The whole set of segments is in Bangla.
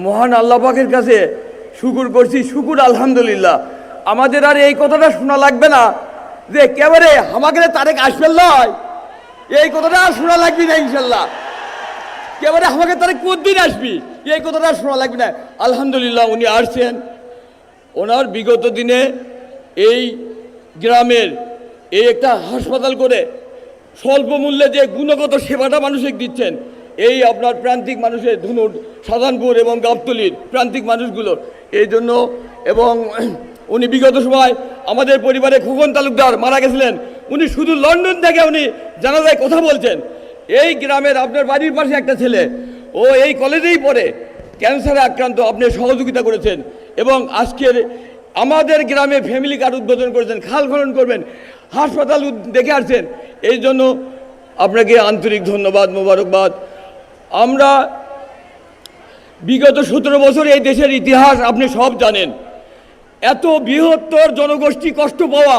মহান আল্লাহ পাকের কাছে শুকুর করছি, শুকুর আলহামদুলিল্লাহ। আমাদের আর এই কথাটা শোনা লাগবে না যে একেবারে আমাকে তারেক আসবেন নয়, এই কথাটা আর শোনা লাগবে না ইনশাল্লাহ। একেবারে আমাকে তারেক কোনদিন আসবি, এই কথাটা আর শোনা লাগবে না। আলহামদুলিল্লাহ উনি আসছেন। ওনার বিগত দিনে এই গ্রামের এই একটা হাসপাতাল করে স্বল্প মূল্যে যে গুণগত সেবাটা মানুষকে দিচ্ছেন, এই আপনার প্রান্তিক মানুষের ধুনুট, সাধারণপুর এবং গাবতলীর প্রান্তিক মানুষগুলোর এই জন্য। এবং উনি বিগত সময় আমাদের পরিবারে খোকন তালুকদার মারা গেছিলেন, উনি শুধু লন্ডন থেকে উনি জানাজায় কথা বলছেন। এই গ্রামের আপনার বাড়ির পাশে একটা ছেলে, ও এই কলেজেই পড়ে, ক্যান্সারে আক্রান্ত, আপনি সহযোগিতা করেছেন। এবং আজকের আমাদের গ্রামে ফ্যামিলি কার্ড উদ্বোধন করেছেন, খাল খনন করবেন, হাসপাতাল দেখে আসছেন। এই জন্য আপনাকে আন্তরিক ধন্যবাদ, মোবারকবাদ। আমরা বিগত 17 বছর এই দেশের ইতিহাস আপনি সব জানেন। এত বৃহত্তর জনগোষ্ঠী কষ্ট পাওয়া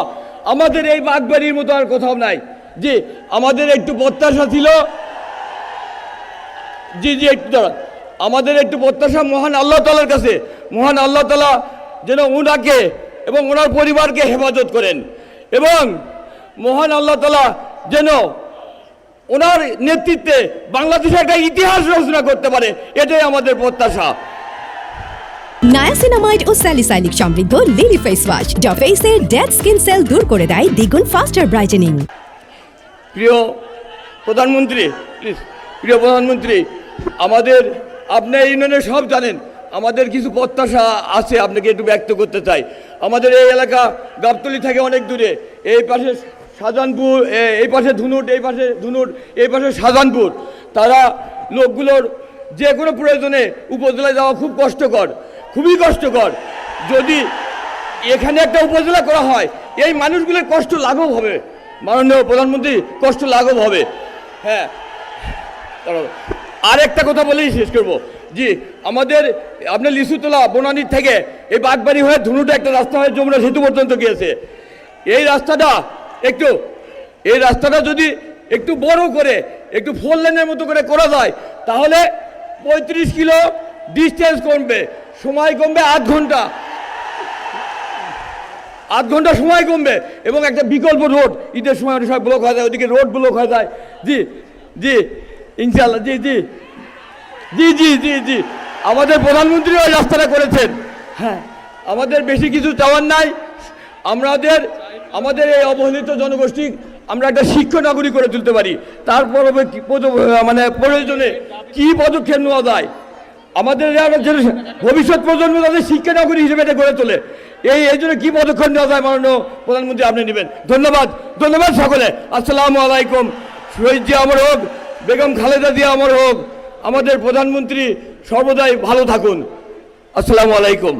আমাদের এই বাগবাড়ির মতো আর কোথাও নাই। জি, আমাদের একটু প্রত্যাশা ছিল, জি জি একটু দাঁড়ান, আমাদের একটু প্রত্যাশা মহান আল্লাহ তাআলার কাছে, মহান আল্লাহ তাআলা যেন ওনাকে এবং ওনার পরিবারকে হেফাজত করেন, এবং মহান আল্লাহ তাআলা যেন ওনার নেতৃত্বে বাংলাদেশের একটা ইতিহাস রচনা করতে পারে, এটাই আমাদের প্রত্যাশা। নায়াসিনামাইড ও স্যালিসাইলিক সমৃদ্ধ লিলি ফেস ওয়াশ যা ফেসের ডেড স্কিন সেল দূর করে দেয় দ্বিগুণ ফাস্টার ব্রাইটেনিং। প্রিয় প্রধানমন্ত্রী, প্রিয় প্রধানমন্ত্রী, আমাদের আপনি এই ইউনিয়নে সব জানেন, আমাদের কিছু প্রত্যাশা আছে, আপনাকে একটু ব্যক্ত করতে চাই। আমাদের এই এলাকা গাবতলী থেকে অনেক দূরে, এই পাশে শাহজাহানপুর, এই পাশে ধুনুট, এই পাশে ধুনুট, এই পাশে শাহজাহানপুর। তারা লোকগুলোর যে কোনো প্রয়োজনে উপজেলায় যাওয়া খুব কষ্টকর, খুবই কষ্টকর। যদি এখানে একটা উপজেলা করা হয়, এই মানুষগুলোর কষ্ট লাঘব হবে, মাননীয় প্রধানমন্ত্রী, কষ্ট লাঘব হবে। হ্যাঁ, আর একটা কথা বলেই শেষ করব। জি, আমাদের আপনার লিচুতলা বনানীর থেকে এই বাগবাড়ি হয়ে ধুনুটে একটা রাস্তা হয়ে যমুনা সেতু পর্যন্ত গিয়েছে। এই রাস্তাটা যদি একটু বড় করে, একটু 4 লেনের মতো করে করা যায়, তাহলে 35 কিলো ডিস্টেন্স কমবে, সময় কমবে 8 ঘন্টা, 8 ঘন্টা সময় কমবে, এবং একটা বিকল্প রোড, ঈদের সময় অনেক সময় ব্লক হয়ে যায়, ওদিকে রোড ব্লক হয়ে যায়। জি জি ইনশাল্লাহ, জি জি জি জি জি জি আমাদের প্রধানমন্ত্রী ওই রাস্তাটা করেছেন। হ্যাঁ, আমাদের বেশি কিছু চাওয়ার নাই। আমাদের এই অবহেলিত জনগোষ্ঠী আমরা একটা শিক্ষা নাগরিক করে তুলতে পারি। তারপর মানে প্রয়োজনে কি পদক্ষেপ নেওয়া যায়, আমাদের ভবিষ্যৎ প্রজন্ম তাদের শিক্ষা নাগরিক হিসেবে এটা গড়ে তোলে, এই জন্য কী পদক্ষেপ নেওয়া যায় মাননীয় প্রধানমন্ত্রী আপনি নেবেন। ধন্যবাদ, ধন্যবাদ সকলে। আসসালামু আলাইকুম। শহীদ জিয়া অমর হোক, বেগম খালেদা জিয়া অমর হোক। আমাদের প্রধানমন্ত্রী সর্বদাই ভালো থাকুন। আসসালামু আলাইকুম।